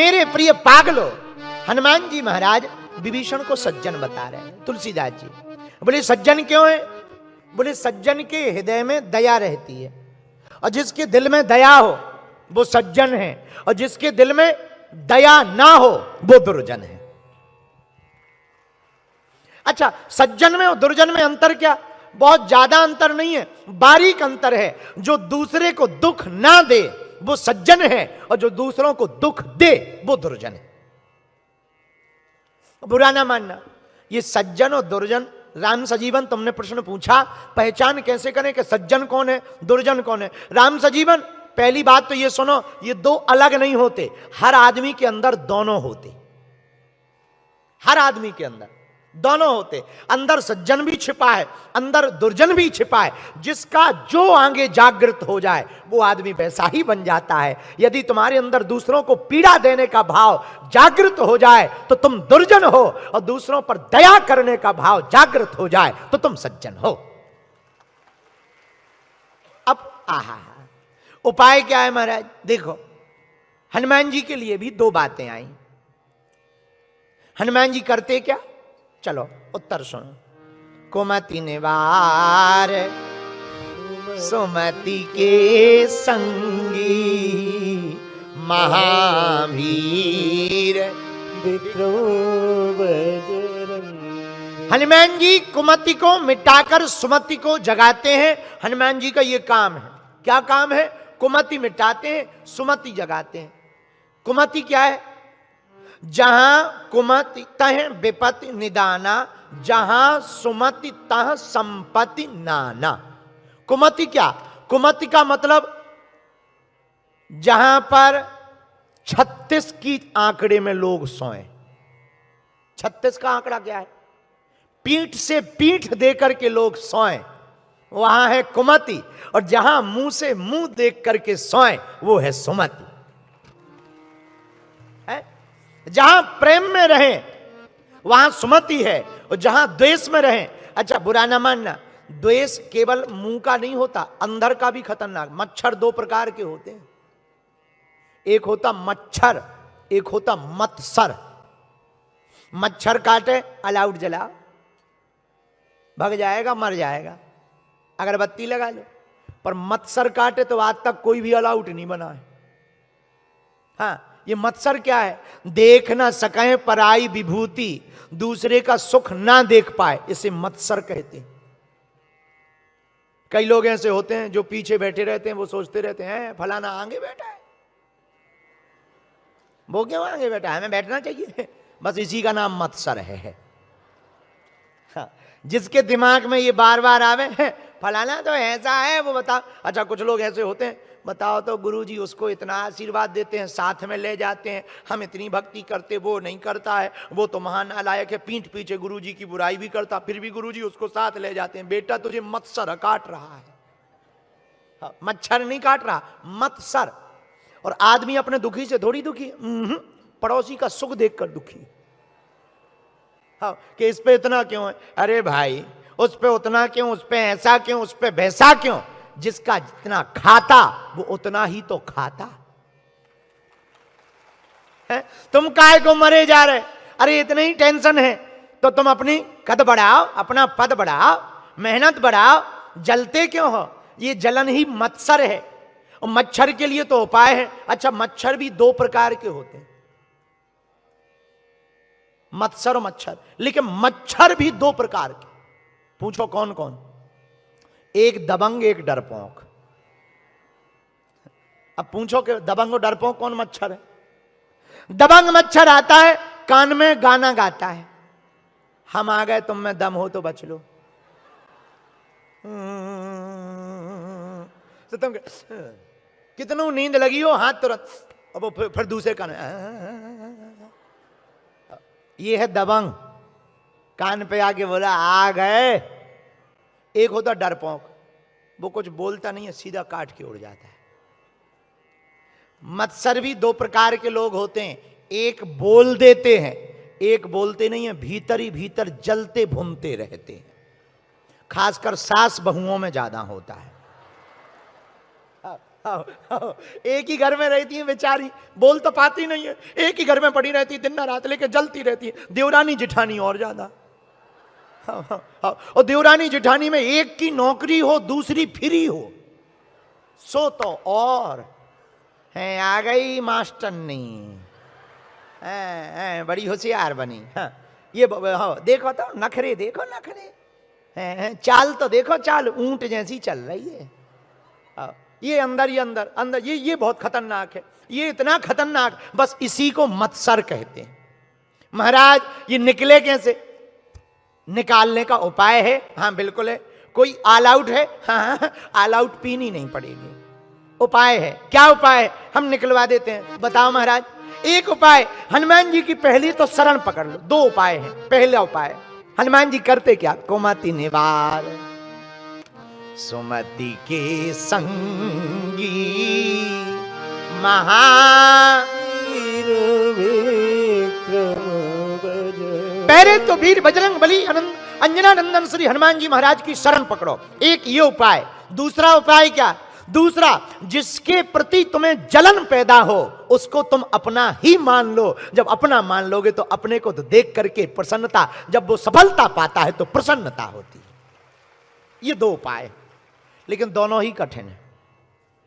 मेरे प्रिय पागलो, हनुमान जी महाराज विभीषण को सज्जन बता रहे हैं। तुलसीदास जी बोले सज्जन क्यों है? बोले सज्जन के हृदय में दया रहती है, और जिसके दिल में दया हो वो सज्जन है, और जिसके दिल में दया ना हो वो दुर्जन है। अच्छा, सज्जन में और दुर्जन में अंतर क्या? बहुत ज्यादा अंतर नहीं है, बारीक अंतर है। जो दूसरे को दुख ना दे वो सज्जन है, और जो दूसरों को दुख दे वो दुर्जन है। बुरा ना मानना, ये सज्जन और दुर्जन, राम सजीवन तुमने प्रश्न पूछा पहचान कैसे करें कि सज्जन कौन है दुर्जन कौन है। राम सजीवन, पहली बात तो ये सुनो, ये दो अलग नहीं होते, हर आदमी के अंदर दोनों होते, हर आदमी के अंदर दोनों होते। अंदर सज्जन भी छिपा है, अंदर दुर्जन भी छिपा है। जिसका जो आगे जागृत हो जाए वो आदमी वैसा ही बन जाता है। यदि तुम्हारे अंदर दूसरों को पीड़ा देने का भाव जागृत हो जाए तो तुम दुर्जन हो, और दूसरों पर दया करने का भाव जागृत हो जाए तो तुम सज्जन हो। अब आहा, उपाय क्या है महाराज? देखो, हनुमान जी के लिए भी दो बातें आई। हनुमान जी करते क्या? चलो उत्तर सुनो। कुमति निवार सुमति के संगी, महावीर विक्रम बजरंगी। हनुमान जी कुमति को मिटाकर सुमति को जगाते हैं। हनुमान जी का यह काम है। क्या काम है? कुमति मिटाते हैं, सुमति जगाते हैं। कुमति क्या है? जहां कुमति तह विपत्ति निदाना, जहां सुमति तह संपत्ति नाना। कुमति क्या? कुमति का मतलब जहां पर 36 की आंकड़े में लोग सोए। 36 का आंकड़ा क्या है? पीठ से पीठ देकर के लोग सोए, वहां है कुमति। और जहां मुंह से मुंह देख करके सोए वो है सुमति। जहां प्रेम में रहें वहां सुमति है, और जहां द्वेष में रहें। अच्छा, बुरा ना मानना, द्वेष केवल मुंह का नहीं होता, अंदर का भी खतरनाक। मच्छर दो प्रकार के होते हैं, एक होता मच्छर, एक होता मत्सर। मच्छर काटे अलाउट जला, भग जाएगा, मर जाएगा, अगरबत्ती लगा लो। पर मत्सर काटे तो आज तक कोई भी अलाउट नहीं बना है। हाँ, ये मत्सर क्या है? देख ना सके पराई विभूति, दूसरे का सुख ना देख पाए, इसे मत्सर कहते हैं। कई लोग ऐसे होते हैं जो पीछे बैठे रहते हैं, वो सोचते रहते हैं फलाना आगे बैठा है, वो क्यों आगे बैठा है, हमें बैठना चाहिए। बस इसी का नाम मत्सर है। हाँ, जिसके दिमाग में ये बार बार आवे फलाना तो ऐसा है, वो बता। अच्छा, कुछ लोग ऐसे होते हैं, बताओ तो गुरुजी उसको इतना आशीर्वाद देते हैं, साथ में ले जाते हैं, हम इतनी भक्ति करते, वो नहीं करता है, वो तो महान नालायक है, पीठ पीछे गुरुजी की बुराई भी करता, फिर भी गुरुजी उसको साथ ले जाते हैं। बेटा तुझे मत्सर काट रहा है। हाँ, मच्छर नहीं काट रहा, मत्सर। और आदमी अपने दुखी से थोड़ी दुखी, पड़ोसी का सुख देखकर दुखी। हाँ, कि इस पे इतना क्यों है? अरे भाई, उस पे उतना क्यों, उस पे ऐसा क्यों, उस पे वैसा क्यों? जिसका जितना खाता वो उतना ही तो खाता है। तुम काहे को मरे जा रहे? अरे इतनी ही टेंशन है तो तुम अपनी कद बढ़ाओ, अपना पद बढ़ाओ, मेहनत बढ़ाओ, जलते क्यों हो? ये जलन ही मत्सर है। और मच्छर के लिए तो उपाय है। अच्छा, मच्छर भी दो प्रकार के होते हैं, मत्सर और मच्छर। लेकिन मच्छर भी दो प्रकार के। पूछो कौन कौन? एक दबंग, एक डरपोक। अब पूछो कि दबंग और डरपोक कौन मच्छर है? दबंग मच्छर आता है, कान में गाना गाता है, हम आ गए, तुम में दम हो तो बच लो। तो तुम कितनों नींद लगी हो, हाथ तुरंत, अब वो फिर दूसरे कान। ये है दबंग, कान पे आके बोला आ गए। एक होता डरपोक, वो कुछ बोलता नहीं है, सीधा काट के उड़ जाता है। मत्सर भी दो प्रकार के लोग होते हैं, एक बोल देते हैं, एक बोलते नहीं है, भीतर ही भीतर जलते भूनते रहते हैं। खासकर सास बहुओं में ज्यादा होता है। एक ही घर में रहती है बेचारी, बोल तो पाती नहीं है, एक ही घर में पड़ी रहती, दिन रात लेके जलती रहती है। देवरानी जिठानी और ज्यादा। और देवरानी जिठानी में एक की नौकरी हो, दूसरी फ्री हो, सो तो और है आ गई मास्टरनी, बड़ी होशियार बनी। ये देखो तो नखरे, देखो नखरे, चाल तो देखो, चाल ऊंट जैसी चल रही है। ये अंदर, ये अंदर अंदर, ये बहुत खतरनाक है, ये इतना खतरनाक, बस इसी को मत्सर कहते हैं। महाराज ये निकले कैसे? निकालने का उपाय है? हाँ बिल्कुल है। कोई ऑल आउट है? हाँ, ऑल आउट पीनी नहीं पड़ेगी। उपाय है। क्या उपाय है? हम निकलवा देते हैं। बताओ महाराज। एक उपाय, हनुमान जी की पहली तो शरण पकड़ लो। दो उपाय हैं। पहला उपाय, हनुमान जी करते क्या? कुमति निवार सुमति के संगी महावीर विक्रम बजरंग। पहले तो वीर बजरंग बली अंजना नंदन श्री हनुमान जी महाराज की शरण पकड़ो। एक ये उपाय। दूसरा उपाय क्या? दूसरा, जिसके प्रति तुम्हें जलन पैदा हो उसको तुम अपना ही मान लो। जब अपना मान लोगे तो अपने को तो देख करके प्रसन्नता, जब वो सफलता पाता है तो प्रसन्नता होती है। ये दो उपाय, लेकिन दोनों ही कठिन है।